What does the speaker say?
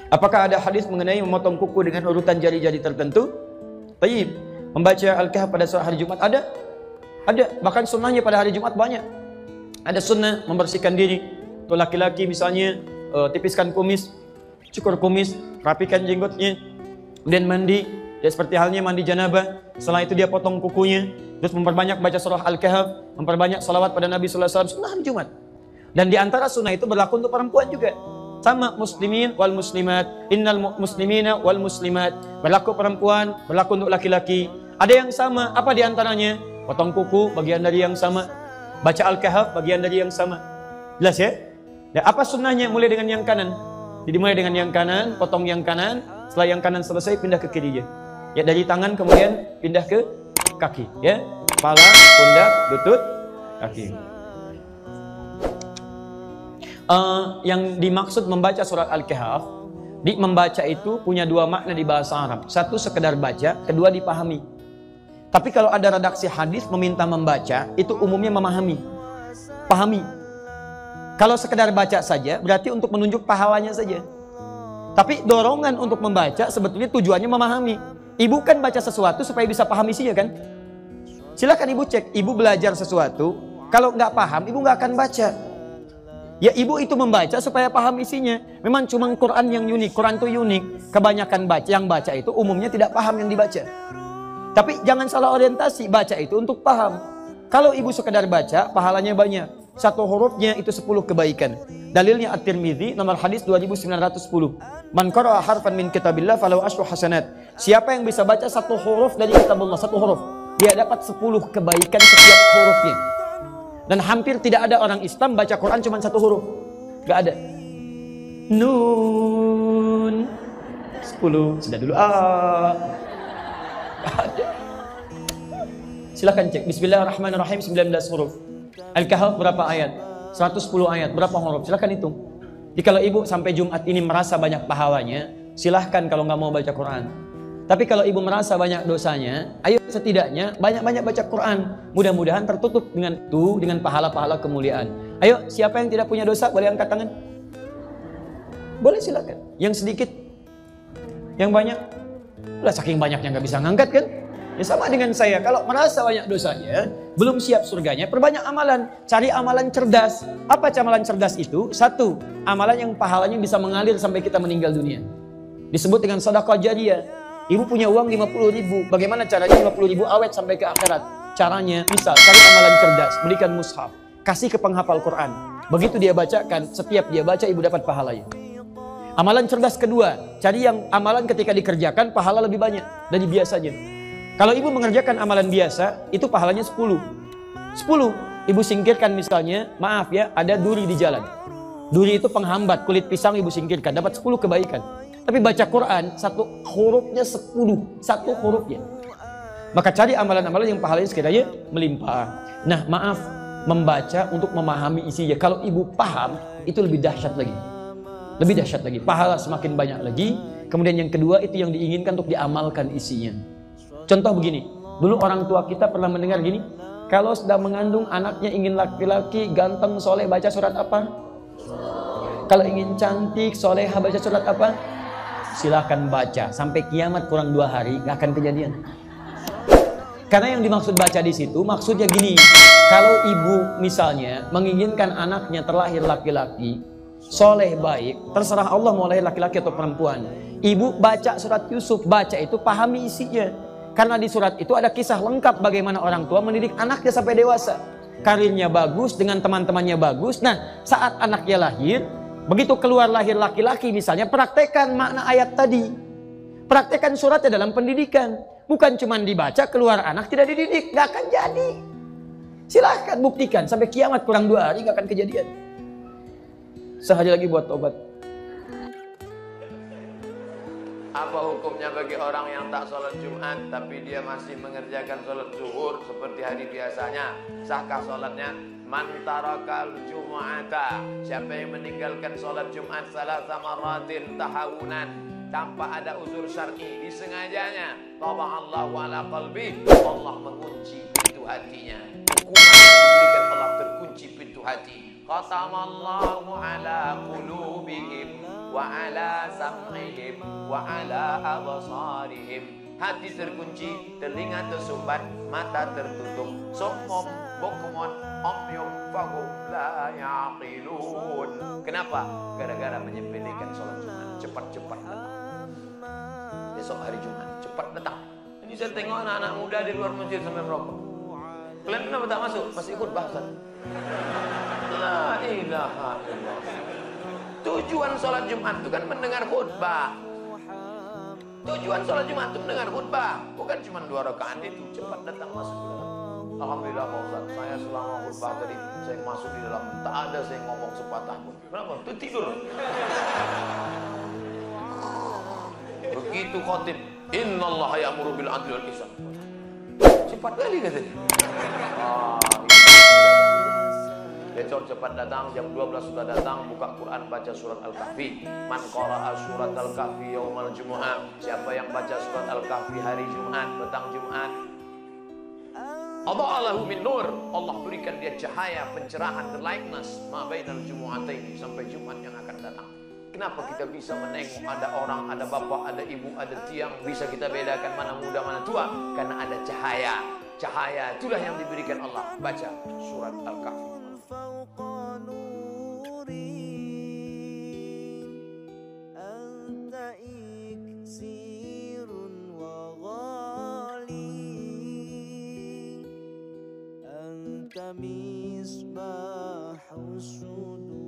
Apakah ada hadis mengenai memotong kuku dengan urutan jari-jari tertentu? Tayyib. Membaca Al-Kahf pada hari Jumat ada? Ada. Bahkan sunnahnya pada hari Jumat banyak. Ada sunnah membersihkan diri. Untuk laki-laki misalnya tipiskan kumis, cukur kumis, rapikan jenggotnya, kemudian mandi, ya seperti halnya mandi janabah. Setelah itu dia potong kukunya, terus memperbanyak baca surah Al-Kahf, memperbanyak salawat pada Nabi sallallahu alaihi wasallam. Sunnah hari Jumat. Dan di antara sunnah itu berlaku untuk perempuan juga. Sama muslimin wal muslimat, innal muslimina wal muslimat. Berlaku perempuan, berlaku untuk laki-laki. Ada yang sama, apa di antaranya? Potong kuku, bagian dari yang sama. Baca Al-Kahf, bagian dari yang sama. Jelas ya? Dan apa sunnahnya? Mulai dengan yang kanan. Jadi mulai dengan yang kanan, potong yang kanan. Setelah yang kanan selesai, pindah ke kirinya. Ya, dari tangan kemudian pindah ke kaki. Ya, kepala, pundak, lutut, kaki. Yang dimaksud membaca surat Al-Kahf, membaca itu punya dua makna di bahasa Arab. Satu sekedar baca, kedua dipahami. Tapi kalau ada redaksi hadis meminta membaca, itu umumnya memahami, pahami. Kalau sekedar baca saja, berarti untuk menunjuk pahalanya saja. Tapi dorongan untuk membaca sebetulnya tujuannya memahami. Ibu kan baca sesuatu supaya bisa paham isinya kan? Silakan ibu cek, ibu belajar sesuatu, kalau nggak paham, ibu nggak akan baca. Ya ibu itu membaca supaya paham isinya. Memang cuma Quran yang unik, Quran itu unik. Kebanyakan yang baca itu umumnya tidak paham yang dibaca. Tapi jangan salah orientasi, baca itu untuk paham. Kalau ibu sekadar baca, pahalanya banyak. Satu hurufnya itu 10 kebaikan. Dalilnya At-Tirmidzi nomor hadis 2910. Man qara'a harfan min kitabillah falahu asyru hasanat. Siapa yang bisa baca satu huruf dari kitabullah, satu huruf, dia dapat 10 kebaikan setiap hurufnya. Dan hampir tidak ada orang Islam baca Quran cuma satu huruf. Gak ada. Nun 10. Sudah dulu. Gak ada. Silahkan cek. Bismillahirrahmanirrahim 19 huruf. Al-Kahf berapa ayat? 110 ayat. Berapa huruf? Silahkan hitung. Jadi kalau ibu sampai Jumat ini merasa banyak pahalanya, silahkan kalau nggak mau baca Quran. Tapi kalau ibu merasa banyak dosanya, ayo setidaknya banyak-banyak baca Quran. Mudah-mudahan tertutup dengan itu, dengan pahala-pahala kemuliaan. Ayo, siapa yang tidak punya dosa boleh angkat tangan? Boleh silakan. Yang sedikit, yang banyak, lah saking banyaknya nggak bisa ngangkat kan? Ya sama dengan saya, kalau merasa banyak dosanya, belum siap surganya, perbanyak amalan. Cari amalan cerdas. Apa amalan cerdas itu? Satu, amalan yang pahalanya bisa mengalir sampai kita meninggal dunia. Disebut dengan sedekah jariyah. Ibu punya uang 50.000, bagaimana caranya 50.000 awet sampai ke akhirat? Caranya, misal, cari amalan cerdas, belikan mushaf, kasih ke penghafal Quran. Begitu dia bacakan, setiap dia baca, ibu dapat pahalanya. Amalan cerdas kedua, cari yang amalan ketika dikerjakan, pahala lebih banyak dari biasanya. Kalau ibu mengerjakan amalan biasa, itu pahalanya 10. 10, ibu singkirkan misalnya, maaf ya, ada duri di jalan. Duri itu penghambat, kulit pisang ibu singkirkan, dapat 10 kebaikan. Tapi baca Quran, satu hurufnya 10, satu hurufnya. Maka cari amalan-amalan yang pahalanya sekiranya melimpah. Nah maaf, membaca untuk memahami isinya. Kalau ibu paham, itu lebih dahsyat lagi. Lebih dahsyat lagi, pahala semakin banyak lagi. Kemudian yang kedua, itu yang diinginkan untuk diamalkan isinya. Contoh begini, dulu orang tua kita pernah mendengar gini, kalau sedang mengandung anaknya ingin laki-laki, ganteng, soleh, baca surat apa? Kalau ingin cantik, soleha, baca surat apa? Silahkan baca sampai kiamat kurang 2 hari nggak akan kejadian. Karena yang dimaksud baca di situ maksudnya gini, kalau ibu misalnya menginginkan anaknya terlahir laki-laki, soleh baik, terserah Allah mau lahir laki-laki atau perempuan. Ibu baca surat Yusuf, baca itu pahami isinya. Karena di surat itu ada kisah lengkap bagaimana orang tua mendidik anaknya sampai dewasa. Karirnya bagus, dengan teman-temannya bagus. Nah, saat anaknya lahir, begitu keluar lahir laki-laki misalnya, praktekkan makna ayat tadi. Praktekkan suratnya dalam pendidikan. Bukan cuma dibaca, keluar anak tidak dididik. Gak akan jadi. Silahkan buktikan. Sampai kiamat kurang 2 hari gak akan kejadian. Sehari lagi buat tobat. Apa hukumnya bagi orang yang tak sholat Jumat tapi dia masih mengerjakan sholat zuhur seperti hari biasanya? Sahkah sholatnya? Man tarakal Jum'ata, siapa yang meninggalkan sholat Jumat salasa maratin tahawunan, tanpa ada uzur syar'i, disengajanya. Taba'allahu ala qalbi, Allah mengunci pintu hatinya. Hukuman yang diberikan Allah terkunci pintu hati. Khatamallahu ala qulubihim wa ala sam'ihim wa ala absarihim. Hati terkunci, telinga tersumbat, mata tertutup. Summum bukmun umyum fahum la yaqilun. Kenapa? Gara-gara menyepelekan sholat Jumat. Cepat-cepat datang. Besok hari Jumat, cepat datang. Ini saya tengok anak-anak muda di luar masjid sambil merokok. Kalian kenapa tak masuk? Masih ikut bahasan. La ilaha illallah. Tujuan sholat Jumat itu kan mendengar khutbah. Tujuan sholat Jumat itu mendengar khutbah, bukan cuma 2 rakaat itu. Cepat datang masuk ke dalam. Alhamdulillah Pak Ustaz, saya selama khutbah tadi saya masuk di dalam, tak ada saya ngomong sepatah pun. Kenapa? Itu tidur. Begitu khotib, innallaha ya'muru bil adli wal ihsan. Cepat kali katanya. Besok cepat datang, jam 12 sudah datang, buka Quran, baca surat Al-Kahfi. Man qara'a surat Al-Kahfi yaumal Jumu'ah. Siapa yang baca surat Al-Kahfi hari Jumat, petang Jumat, Adha'alahu min nur. Allah berikan dia cahaya, pencerahan, the likeness ma bainal jumu'ataini, sampai Jumat yang akan datang. Kenapa kita bisa menengok ada orang, ada bapak, ada ibu, ada tiang, bisa kita bedakan mana muda, mana tua? Karena ada cahaya. Cahaya itulah yang diberikan Allah. Baca surat Al-Kahfi. فوق نور أنت إكسير وغالي أنت مصباح الصدور